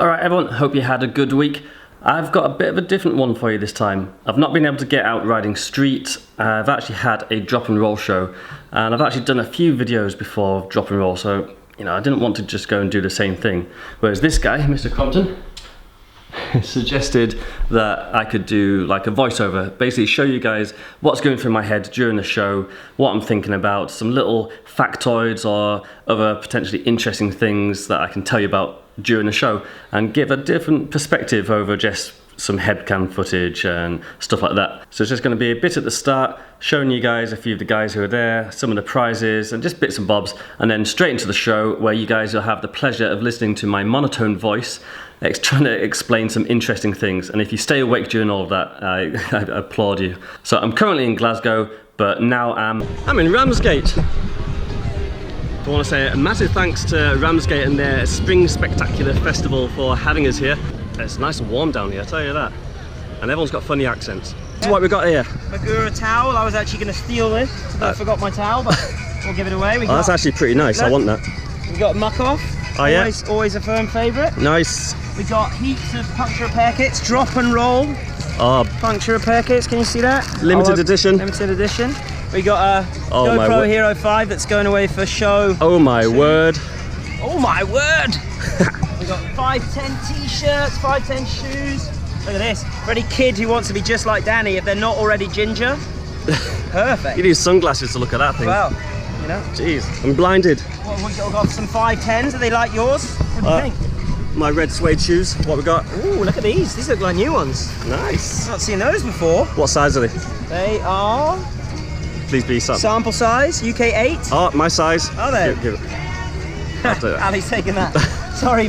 Alright everyone, hope you had a good week. I've got a bit of a different one for you this time. I've not been able to get out riding street. I've actually had a drop and roll show, and I've actually done a few videos before drop and roll, so you know, I didn't want to just go and do the same thing. Whereas this guy, Mr. Clarkson, suggested that I could do like a voiceover, basically show you guys what's going through my head during the show, what I'm thinking about, some little factoids or other potentially interesting things that I can tell you about during the show, and give a different perspective over just some headcam footage and stuff like that. So it's just going to be a bit at the start, showing you guys a few of the guys who are there, some of the prizes and just bits and bobs, and then straight into the show where you guys will have the pleasure of listening to my monotone voice trying to explain some interesting things. And if you stay awake during all of that, I applaud you. So I'm currently in Glasgow, but now I'm in Ramsgate. I want to say a massive thanks to Ramsgate and their Spring Spectacular Festival for having us here. It's nice and warm down here, I tell you that. And everyone's got funny accents. So what we got here? Magura towel. I was actually going to steal this. I forgot my towel, but we'll give it away. That's actually pretty nice. I want that. We got muck off. Oh yeah. Always a firm favourite. Nice. We got heaps of puncture repair kits. Drop and roll. Oh. Puncture repair kits. Can you see that? Limited edition. Limited edition. We got a GoPro Hero 5 that's going away for show. Oh my word. Oh my word. We got 510 t-shirts, 510 shoes. Look at this. For any kid who wants to be just like Danny, if they're not already ginger, perfect. You need sunglasses to look at that thing. Well, you know. Jeez, I'm blinded. We've got some 510s. Are they like yours? What do you think? My red suede shoes. What we got? Ooh, look at these. These look like new ones. Nice. I've not seen those before. What size are they? They are... Please be something. Sample size, UK 8. Oh, my size. Oh, there. Give it. Ali's taking that. Sorry,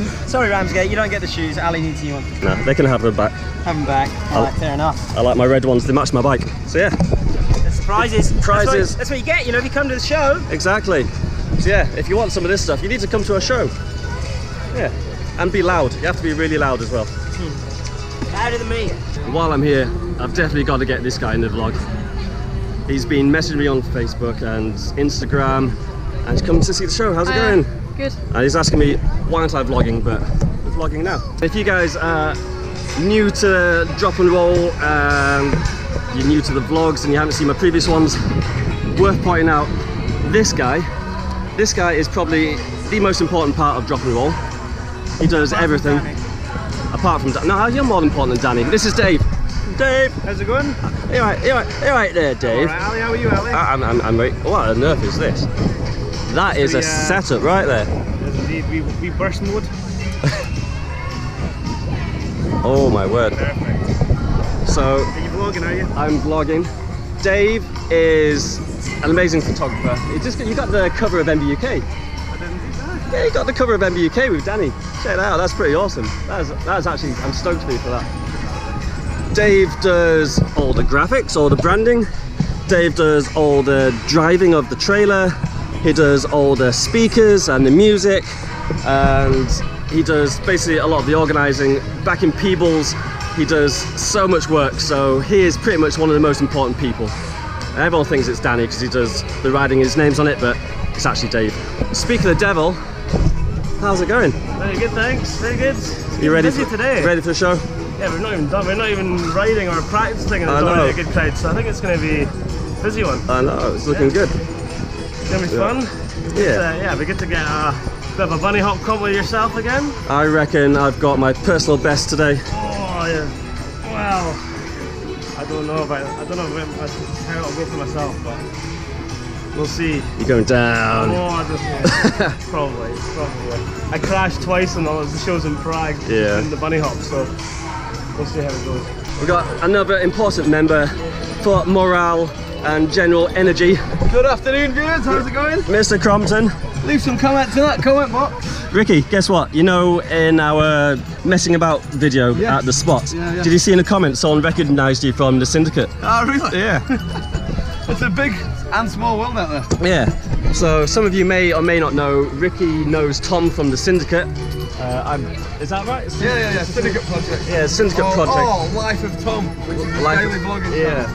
Ramsgate, you don't get the shoes. Ali needs new ones. No, they can have them back. Have them back. Alright, fair enough. I like my red ones. They match my bike. So yeah. There's prizes. Prizes. That's what you get, you know, if you come to the show. Exactly. So yeah, if you want some of this stuff, you need to come to a show. Yeah. And be loud. You have to be really loud as well. Louder than me. While I'm here, I've definitely got to get this guy in the vlog. He's been messaging me on Facebook and Instagram, and he's come to see the show. How's it going? Good. And he's asking me, why aren't I vlogging? But we're vlogging now. If you guys are new to drop and roll, you're new to the vlogs and you haven't seen my previous ones, worth pointing out, this guy is probably the most important part of drop and roll. He does everything. Apart from Danny. No, you're more important than Danny. This is Dave. Dave! How's it going? You right there, Dave? Alright, Ali, how are you, Ali? I'm right. What on earth is this? That is a setup right there. We burst mode. Oh my word. Perfect. So, Are you vlogging, are you? I'm vlogging. Dave is an amazing photographer. You got the cover of MBUK. I didn't do that. Yeah, you got the cover of MBUK with Danny. Check it out, that's pretty awesome. That's actually, I'm stoked for you for that. Dave does all the graphics, all the branding. Dave does all the driving of the trailer. He does all the speakers and the music. And he does basically a lot of the organising. Back in Peebles, he does so much work. So he is pretty much one of the most important people. Everyone thinks it's Danny because he does the riding, his name's on it, but it's actually Dave. Speak of the devil, how's it going? Very good, thanks. Very good. You ready busy today? Ready for the show? Yeah, we're not even done. We're not even riding or practicing, and I there's know. already a good crowd. So I think it's going to be a busy one. I know, it's looking good. It's going to be fun. Yeah. It'd be good to get a bit of a bunny hop comp with yourself again. I reckon I've got my personal best today. Oh yeah. Wow. I don't know how it'll go for myself, but we'll see. You're going down. Oh, I don't know. Probably. I crashed twice on all the shows in Prague in the bunny hop, so we'll see how it goes. We've got another important member for morale and general energy. Good afternoon, viewers. How's it going? Mr. Crompton. Leave some comments in that comment box. Ricky, guess what? You know, in our messing about video at the spot, did you see in the comments someone recognised you from the syndicate? Oh, really? Yeah. It's a big and small world out there. Yeah. So some of you may or may not know, Ricky knows Tom from the syndicate. Is that right? Yeah. Syndicate project. Yeah, syndicate project. Oh, Life of Tom, which is daily vlogging. Yeah.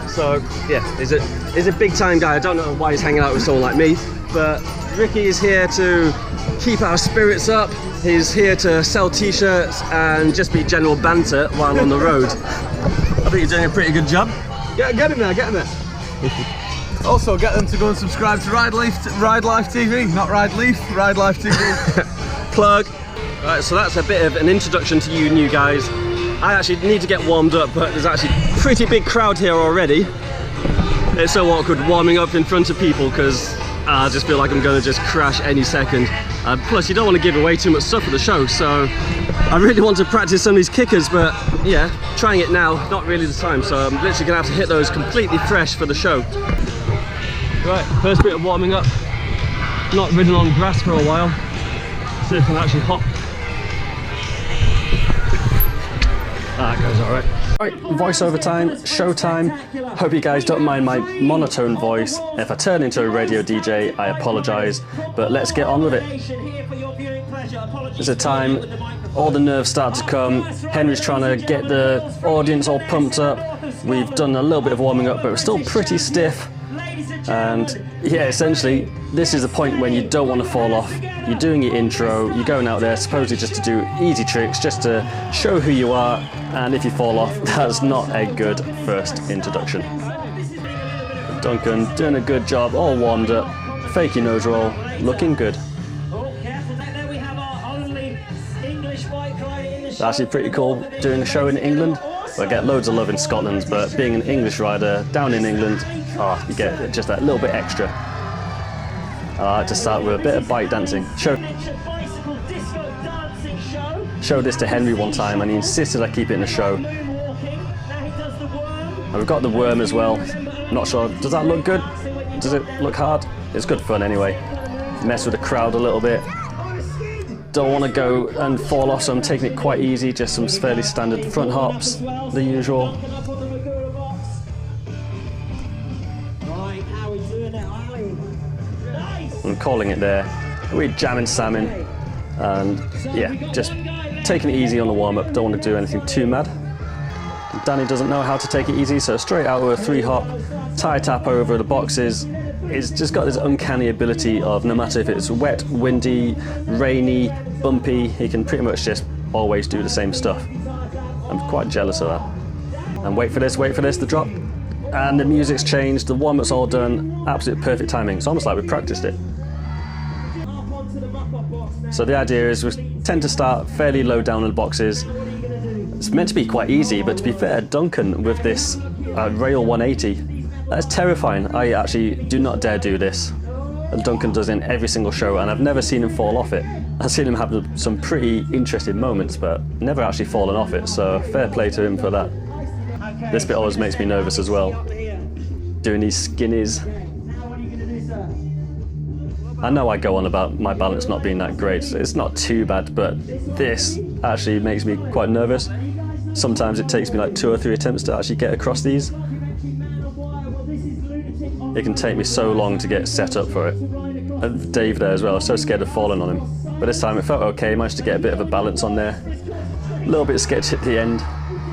So yeah, he's a big time guy. I don't know why he's hanging out with someone like me, but Ricky is here to keep our spirits up, He's here to sell t-shirts and just be general banter while on the road. I think you're doing a pretty good job. Get in there, get in there. Also, get them to go and subscribe to Ride Life TV, not Ride Leaf, Ride Life TV. Plug. Right, so that's a bit of an introduction to you new guys. I actually need to get warmed up, but there's actually a pretty big crowd here already. It's so awkward warming up in front of people because I just feel like I'm going to just crash any second. Plus, you don't want to give away too much stuff at the show, so I really want to practice some of these kickers, but yeah, trying it now, not really the time, so I'm literally going to have to hit those completely fresh for the show. Right, first bit of warming up. Not ridden on grass for a while. See if I can actually hop. That goes alright. Right, voiceover time, show time. Hope you guys don't mind my monotone voice. If I turn into a radio DJ, I apologise, but let's get on with it. It's a time, all the nerves start to come. Henry's trying to get the audience all pumped up. We've done a little bit of warming up, but we're still pretty stiff. And yeah, essentially, this is the point when you don't want to fall off. You're doing your intro, you're going out there supposedly just to do easy tricks, just to show who you are, and if you fall off, that's not a good first introduction. Duncan doing a good job, all warmed up, fake your nose roll, looking good. It's actually pretty cool doing a show in England. I get loads of love in Scotland, but being an English rider down in England, you get just that little bit extra. I like to start with a bit of bike dancing. Showed this to Henry one time and he insisted I keep it in the show. And we've got the worm as well. Not sure, does that look good? Does it look hard? It's good fun anyway. Mess with the crowd a little bit. Don't want to go and fall off, so I'm taking it quite easy, just some fairly standard front hops, the usual. I'm calling it there. We're jamming salmon, and yeah, just taking it easy on the warm-up. Don't want to do anything too mad. Danny doesn't know how to take it easy, so straight out with a 3-hop, tie tap over the boxes. It's just got this uncanny ability of no matter if it's wet, windy, rainy, bumpy, he can pretty much just always do the same stuff. I'm quite jealous of that. And wait for this, the drop. And the music's changed, the warm-up's all done, absolute perfect timing. It's almost like we practiced it. So the idea is we tend to start fairly low down in the boxes. It's meant to be quite easy, but to be fair, Duncan with this rail 180, that's terrifying. I actually do not dare do this. And Duncan does in every single show, and I've never seen him fall off it. I've seen him have some pretty interesting moments, but never actually fallen off it, so fair play to him for that. This bit always makes me nervous as well, doing these skinnies. I know I go on about my balance not being that great, so it's not too bad, but this actually makes me quite nervous. Sometimes it takes me like 2 or 3 attempts to actually get across these. It can take me so long to get set up for it. And Dave there as well, I was so scared of falling on him. But this time it felt okay, managed to get a bit of a balance on there. A little bit sketchy at the end,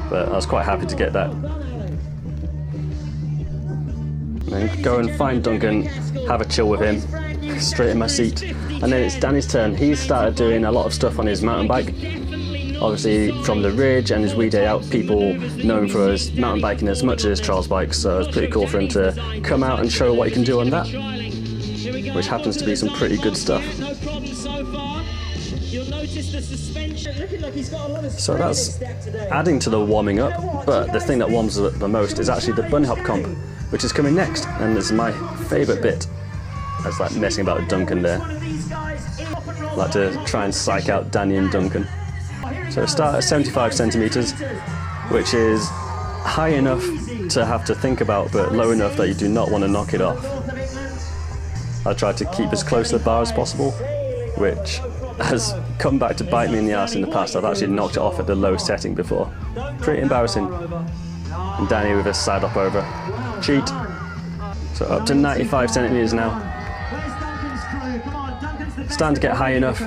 but I was quite happy to get that. And then go and find Duncan, have a chill with him, straight in my seat. And then it's Danny's turn. He's started doing a lot of stuff on his mountain bike. Obviously from the Ridge and his wee day out, people know him for his mountain biking as much as Charles bikes, so it's pretty cool for him to come out and show what he can do on that, which happens to be some pretty good stuff. So that's adding to the warming up, but the thing that warms up the most is actually the bunny hop comp, which is coming next, and it's my favourite bit. That's like messing about with Duncan there. I like to try and psych out Danny and Duncan. So start at 75 centimetres, which is high enough to have to think about, but low enough that you do not want to knock it off. I try to keep as close to the bar as possible, which has come back to bite me in the arse in the past. I've actually knocked it off at the low setting before. Pretty embarrassing. And Danny with a side hop over. Cheat. So up to 95 centimetres now. Starting to get high enough.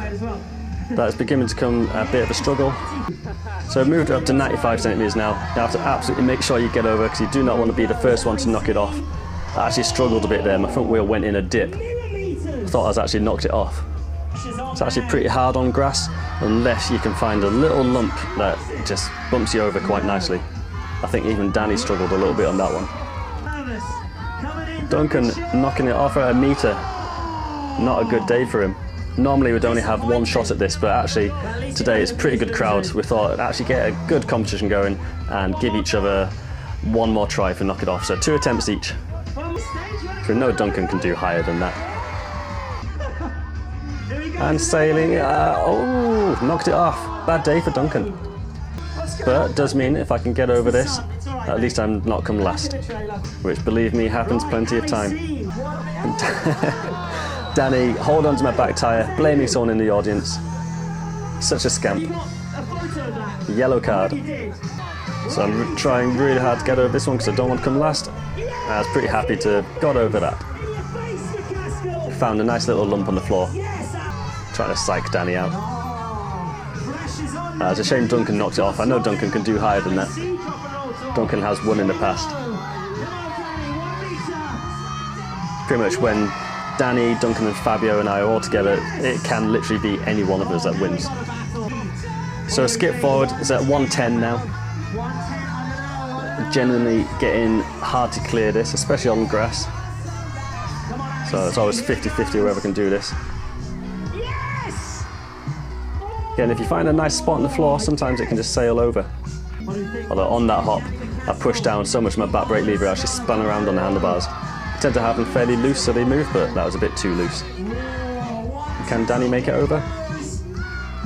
That's beginning to become a bit of a struggle. So I've moved it up to 95 centimetres now. You have to absolutely make sure you get over, because you do not want to be the first one to knock it off. I actually struggled a bit there. My front wheel went in a dip. I thought I was actually knocked it off. It's actually pretty hard on grass, unless you can find a little lump that just bumps you over quite nicely. I think even Danny struggled a little bit on that one. Duncan knocking it off at a metre. Not a good day for him. Normally we'd only have one shot at this, but actually today it's a pretty good crowd. We thought it'd actually get a good competition going and give each other one more try for knock it off. So 2 attempts each. We know Duncan can do higher than that. And sailing, oh, knocked it off. Bad day for Duncan. But it does mean if I can get over this, at least I'm not come last. Which, believe me, happens plenty of time. Danny, hold on to my back tyre, blaming someone in the audience. Such a scamp. Yellow card. So I'm trying really hard to get over this one because I don't want to come last. I was pretty happy to have got over that. Found a nice little lump on the floor. Trying to psych Danny out. It's a shame Duncan knocked it off. I know Duncan can do higher than that. Duncan has won in the past. Pretty much when Danny, Duncan and Fabio and I are all together, it can literally be any one of us that wins. So skip forward, it's at 110 now. Genuinely getting hard to clear this, especially on grass. So it's always 50-50 whoever can do this. Again, if you find a nice spot on the floor, sometimes it can just sail over. Although on that hop, I pushed down so much my back brake lever actually spun around on the handlebars. They tend to have them fairly loose so they move, but that was a bit too loose. Can Danny make it over?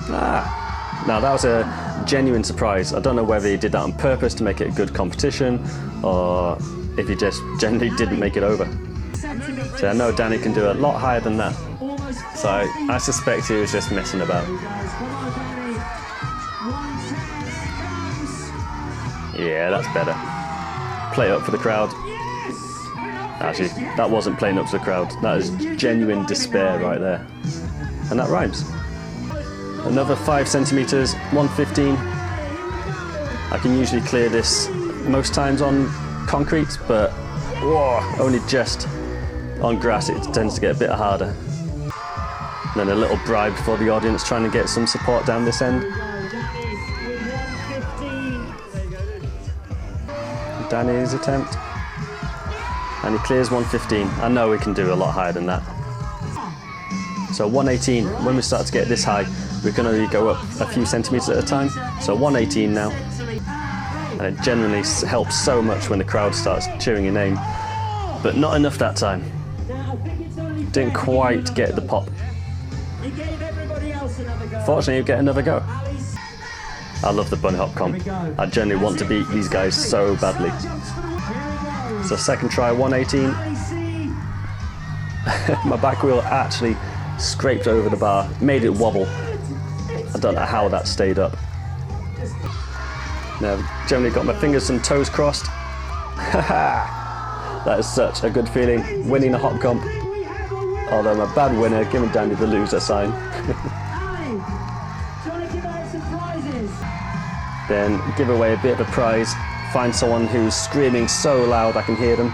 Now that was a genuine surprise. I don't know whether he did that on purpose to make it a good competition, or if he just generally didn't make it over. So I know Danny can do a lot higher than that. So I suspect he was just messing about. Yeah, that's better. Play up for the crowd. Actually, that wasn't playing up to the crowd. That is genuine despair right there. And that rhymes. Another 5 centimetres, 115. I can usually clear this most times on concrete, but only just on grass it tends to get a bit harder. And then a little bribe for the audience trying to get some support down this end. Danny's attempt. And he clears 115. I know we can do a lot higher than that. So 118, when we start to get this high, we can only go up a few centimetres at a time. So 118 now. And it generally helps so much when the crowd starts cheering your name. But not enough that time. Didn't quite get the pop. Fortunately, you get another go. I love the bunny hop comp. I genuinely want to beat these guys so badly. So second try, 118. My back wheel actually scraped over the bar, made it wobble. I don't know how that stayed up. Now, I've generally got my fingers and toes crossed. That is such a good feeling, winning a hop comp. Although I'm a bad winner, giving Danny the loser sign. Then give away a bit of a prize. Find someone who's screaming so loud I can hear them.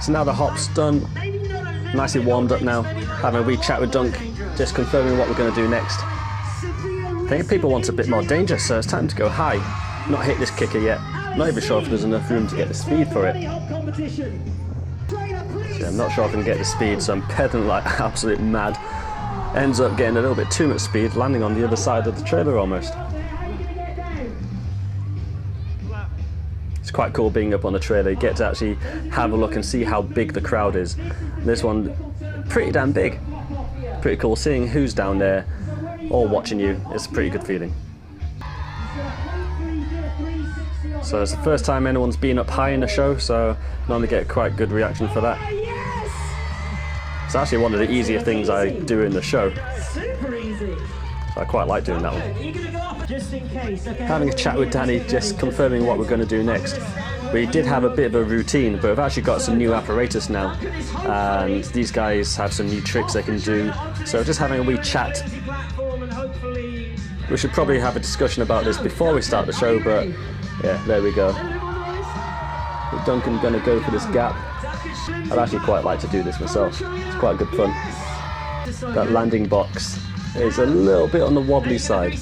So now the hop's done. Nicely warmed up now. Having a wee chat with Dunk, just confirming what we're going to do next. I think people want a bit more danger, so it's time to go high. Not hit this kicker yet. Not even sure if there's enough room to get the speed for it. So I'm not sure if I can get the speed, so I'm pedaling like absolute mad. Ends up getting a little bit too much speed, landing on the other side of the trailer almost. It's quite cool being up on the trailer. You get to actually have a look and see how big the crowd is. This one, pretty damn big. Pretty cool seeing who's down there, all watching you. It's a pretty good feeling. So it's the first time anyone's been up high in a show, so normally get quite good reaction for that. It's actually one of the easier things I do in the show. So I quite like doing that one. Having a chat with Danny, just confirming what we're going to do next. We did have a bit of a routine, but we've actually got some new apparatus now. And these guys have some new tricks they can do. So just having a wee chat. We should probably have a discussion about this before we start the show, but yeah, there we go. Duncan going to go for this gap. I'd actually quite like to do this myself. It's quite good fun. That landing box is a little bit on the wobbly side.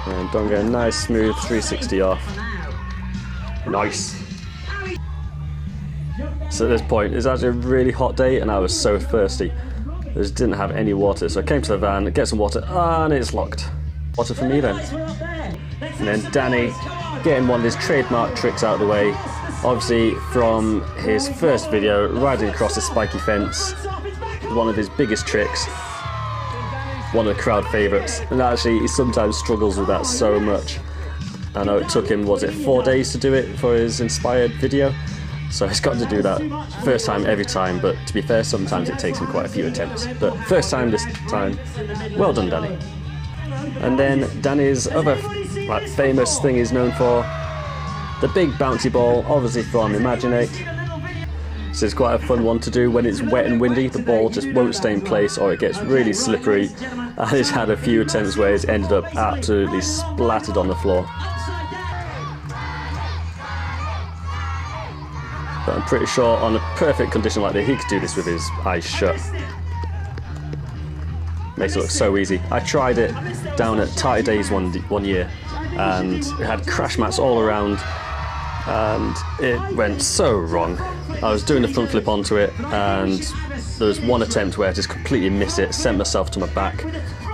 And don't get a nice smooth 360 off. Nice. So at this point, it's actually a really hot day and I was so thirsty. I just didn't have any water, so I came to the van, get some water, and it's locked. Water for me then. And then Danny getting one of his trademark tricks out of the way. Obviously from his first video, riding across a spiky fence. One of his biggest tricks. One of the crowd favourites. And actually he sometimes struggles with that so much. I know it took him, was it 4 days to do it for his inspired video? So he's got to do that first time every time, but to be fair, sometimes it takes him quite a few attempts. But first time this time, well done Danny. And then Danny's other famous thing he's known for, the big bouncy ball, obviously from Imaginate. This is quite a fun one to do when it's wet and windy, the ball just won't stay in place or it gets really slippery. And he's had a few attempts where it's ended up absolutely splattered on the floor. But I'm pretty sure on a perfect condition like this, he could do this with his eyes shut. Makes it look so easy. I tried it down at Tarty Days one year, and it had crash mats all around, and it went so wrong. I was doing the front flip onto it, and there was one attempt where I just completely missed it, sent myself to my back,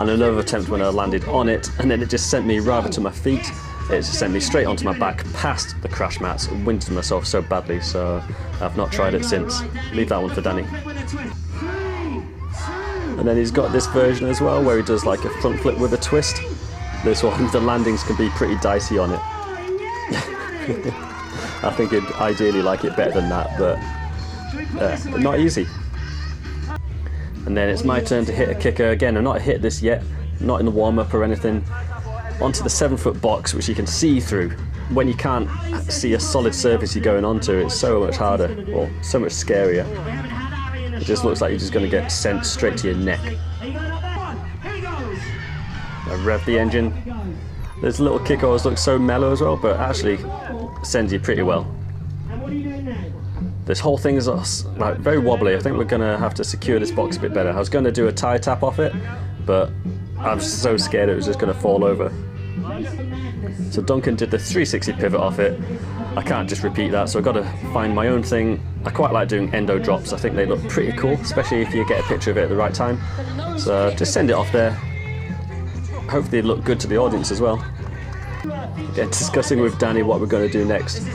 and another attempt when I landed on it, and then it just sent me rather to my feet. It just sent me straight onto my back, past the crash mats, and winded myself so badly, so I've not tried it since. Leave that one for Danny. And then he's got this version as well, where he does like a front flip with a twist. This one, the landings can be pretty dicey on it. I think he'd ideally like it better than that, but not easy. And then it's my turn to hit a kicker. Again, I've not hit this yet, not in the warm-up or anything. Onto the 7-foot box, which you can see through. When you can't see a solid surface you're going onto, it's so much harder, or so much scarier. It just looks like you're just going to get sent straight to your neck. I rev the engine. This little kick always looks so mellow as well, but actually sends you pretty well. This whole thing is like very wobbly. I think we're going to have to secure this box a bit better. I was going to do a tire tap off it, but I'm so scared it was just going to fall over. So Duncan did the 360 pivot off it. I can't just repeat that, so I've got to find my own thing. I quite like doing endo drops. I think they look pretty cool, especially if you get a picture of it at the right time. So just send it off there. Hopefully it'll look good to the audience as well. Again, discussing with Danny what we're going to do next.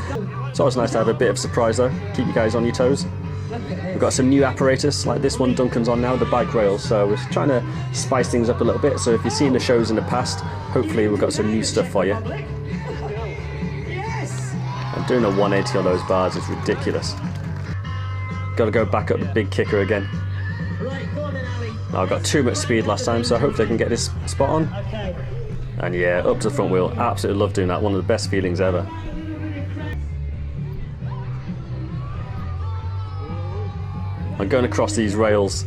It's always nice to have a bit of surprise though. Keep you guys on your toes. We've got some new apparatus, like this one Duncan's on now, the bike rails, so we're trying to spice things up a little bit, so if you've seen the shows in the past, hopefully we've got some new stuff for you. I'm doing a 180 on those bars, it's ridiculous. Got to go back up the big kicker again. I got too much speed last time, so hopefully I can get this spot on. And yeah, up to the front wheel, absolutely love doing that, one of the best feelings ever. I'm going across these rails.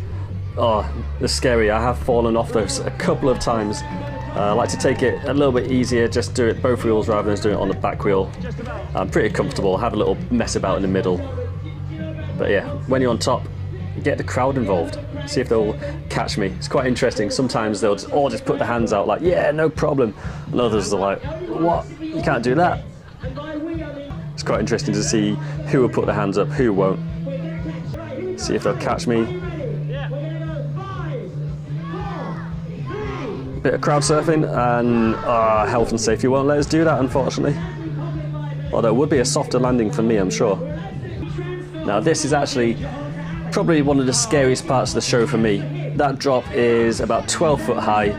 Oh, they're scary. I have fallen off those a couple of times. I like to take it a little bit easier, just do it both wheels rather than doing it on the back wheel. I'm pretty comfortable, have a little mess about in the middle. But yeah, when you're on top, get the crowd involved. See if they'll catch me. It's quite interesting. Sometimes they'll all just put their hands out like, yeah, no problem. And others are like, what? You can't do that. It's quite interesting to see who will put their hands up, who won't. See if they'll catch me. Bit of crowd surfing, and health and safety won't let us do that, unfortunately. Although it would be a softer landing for me, I'm sure. Now this is actually probably one of the scariest parts of the show for me. That drop is about 12 foot high,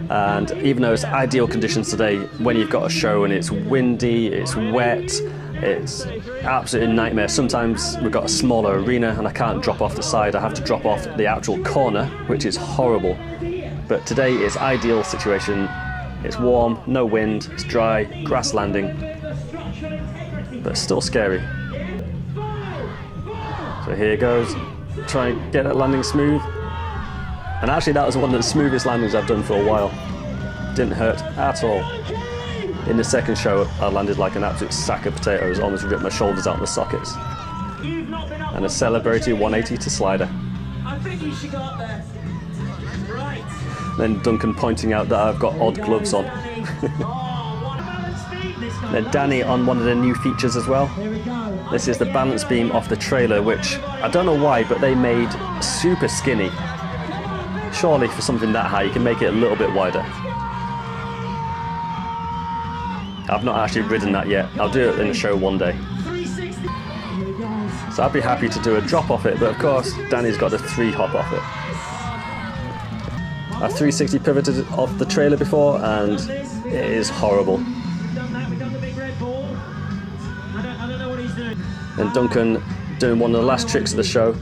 and even though it's ideal conditions today, when you've got a show and it's windy, it's wet, it's absolutely nightmare. Sometimes we've got a smaller arena and I can't drop off the side, I have to drop off the actual corner, which is horrible. But today is ideal situation. It's warm, no wind, it's dry, grass landing, but still scary. So here goes, try and get that landing smooth. And actually that was one of the smoothest landings I've done for a while. Didn't hurt at all. In the second show, I landed like an absolute sack of potatoes, almost ripped my shoulders out of the sockets. And a celebratory 180 to slider. I think you should go up there. Right. Then Duncan pointing out that I've got odd gloves on. Then Danny on one of the new features as well. This is the balance beam off the trailer, which I don't know why, but they made super skinny. Surely for something that high, you can make it a little bit wider. I've not actually ridden that yet. I'll do it in a show one day. So I'd be happy to do a drop off it, but of course Danny's got a 3 hop off it. I've 360 pivoted off the trailer before and it is horrible. And Duncan doing one of the last tricks of the show.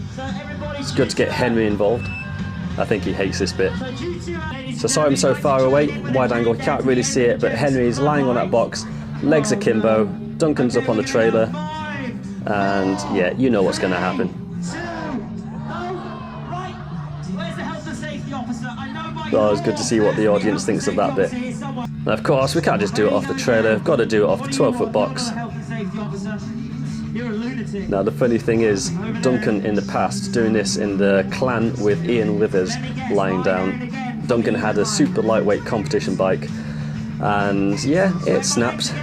It's good to get Henry involved. I think he hates this bit. So sorry I'm so far away, wide angle, you can't really see it, but Henry's lying on that box, legs akimbo, Duncan's up on the trailer, and yeah, you know what's going to happen. Oh, it's good to see what the audience thinks of that bit. And of course, we can't just do it off the trailer, we've got to do it off the 12-foot box. Now the funny thing is, Duncan in the past, doing this in the clan with Ian Withers lying down, Duncan had a super lightweight competition bike, and yeah, it snapped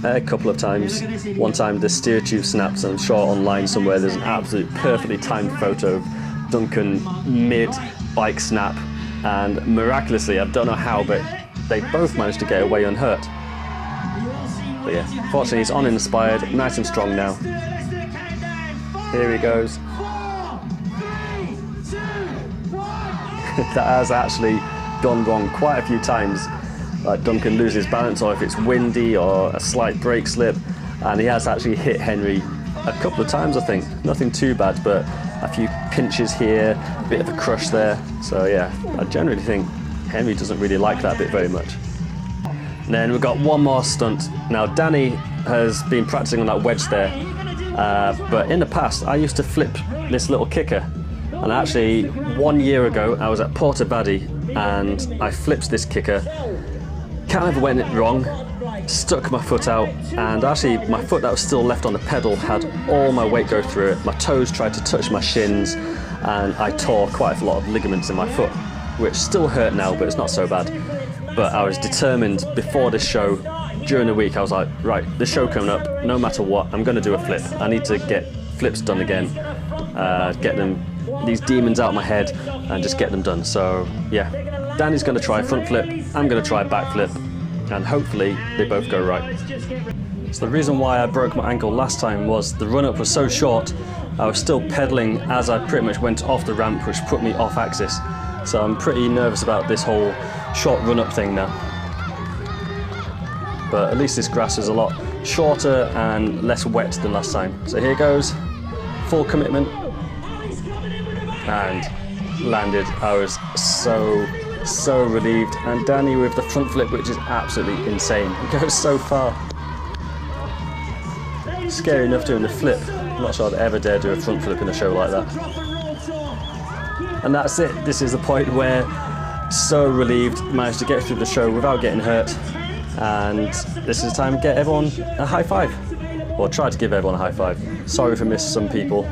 a couple of times. One time the steer tube snapped, and I'm sure online somewhere there's an absolute perfectly timed photo of Duncan mid-bike snap, and miraculously, I don't know how, but they both managed to get away unhurt. But yeah, fortunately he's uninspired, nice and strong now. Here he goes. That has actually gone wrong quite a few times. Like Duncan loses balance, or if it's windy or a slight brake slip, and he has actually hit Henry a couple of times, I think. Nothing too bad, but a few pinches here, a bit of a crush there. So yeah, I generally think Henry doesn't really like that bit very much. And then we've got one more stunt. Now Danny has been practicing on that wedge there, but in the past I used to flip this little kicker, and actually 1 year ago I was at Portabaddy and I flipped this kicker, kind of went wrong, stuck my foot out, and actually my foot that was still left on the pedal had all my weight go through it. My toes tried to touch my shins and I tore quite a lot of ligaments in my foot, which still hurt now, but it's not so bad. But I was determined before this show, during the week, I was like, right, this show coming up, no matter what, I'm going to do a flip. I need to get flips done again, get these demons out of my head and just get them done. So yeah, Danny's going to try front flip, I'm going to try back flip, and hopefully they both go right. So the reason why I broke my ankle last time was the run up was so short, I was still pedaling as I pretty much went off the ramp, which put me off axis. So I'm pretty nervous about this whole short run up thing now. But at least this grass is a lot shorter and less wet than last time. So here goes, full commitment, and landed. I was so relieved. And Danny with the front flip, which is absolutely insane. It goes so far. Scary enough doing the flip. I'm not sure I'd ever dare do a front flip in a show like that. And that's it. This is the point where, so relieved, managed to get through the show without getting hurt. And this is the time to get everyone a high five. Or try to give everyone a high five. Sorry if I missed some people.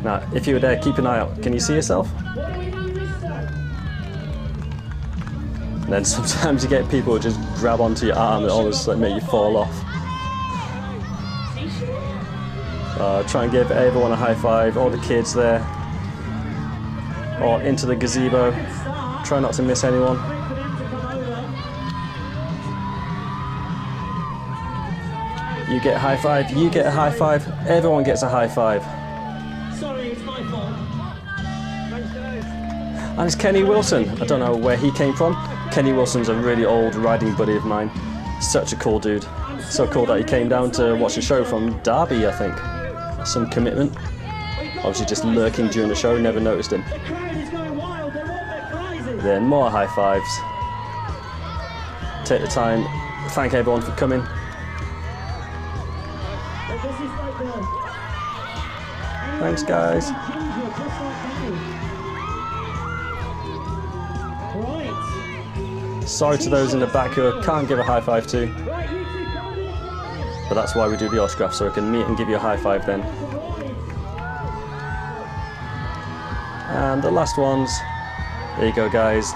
Now, if you were there, keep an eye out. Can you see yourself? And then sometimes you get people who just grab onto your arm and almost like make you fall off. Try and give everyone a high five, all the kids there. Or into the gazebo. Try not to miss anyone. You get a high five, you get a high five, everyone gets a high five. Sorry, it's my fault. And it's Kenny Wilson. I don't know where he came from. Kenny Wilson's a really old riding buddy of mine. Such a cool dude. So cool that he came down to watch the show from Derby, I think. Some commitment. Obviously just lurking during the show, never noticed him. Then more high fives. Take the time, thank everyone for coming. Thanks guys. Sorry to those in the back who I can't give a high five to. But that's why we do the autograph, so I can meet and give you a high five then. And the last ones. There you go, guys.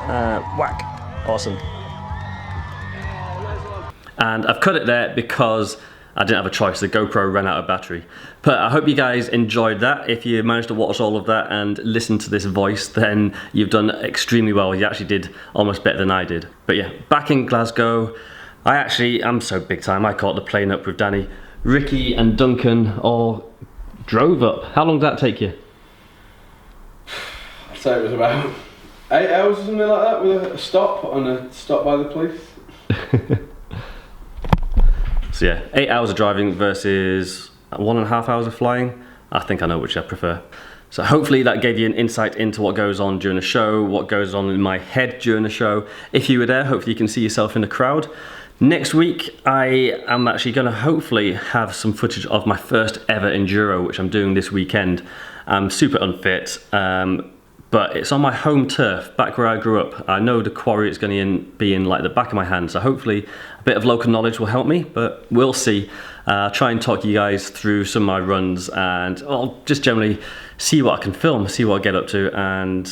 Whack. Awesome. And I've cut it there because I didn't have a choice. The GoPro ran out of battery. But I hope you guys enjoyed that. If you managed to watch all of that and listen to this voice, then you've done extremely well. You actually did almost better than I did. But yeah, back in Glasgow, I'm so big time. I caught the plane up with Danny. Ricky and Duncan all drove up. How long did that take you? I'd say it was about 8 hours or something like that, with a stop by the police. So yeah, 8 hours of driving versus 1.5 hours of flying. I think I know which I prefer. So hopefully that gave you an insight into what goes on during a show, what goes on in my head during a show. If you were there, hopefully you can see yourself in the crowd. Next week, I am actually going to hopefully have some footage of my first ever enduro, which I'm doing this weekend. I'm super unfit, but it's on my home turf, back where I grew up. I know the quarry is going to be in like the back of my hand, so hopefully a bit of local knowledge will help me, but we'll see. Try and talk you guys through some of my runs, and I'll just generally see what I can film, see what I get up to, and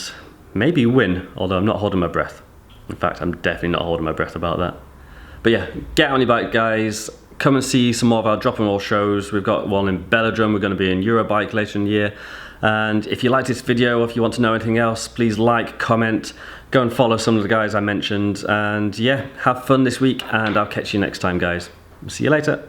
maybe win, although I'm not holding my breath. In fact, I'm definitely not holding my breath about that. But yeah, get on your bike, guys. Come and see some more of our drop and roll shows. We've got one in Belladrum. We're going to be in Eurobike later in the year. And if you like this video, or if you want to know anything else, please like, comment, go and follow some of the guys I mentioned. And yeah, have fun this week, and I'll catch you next time, guys. See you later.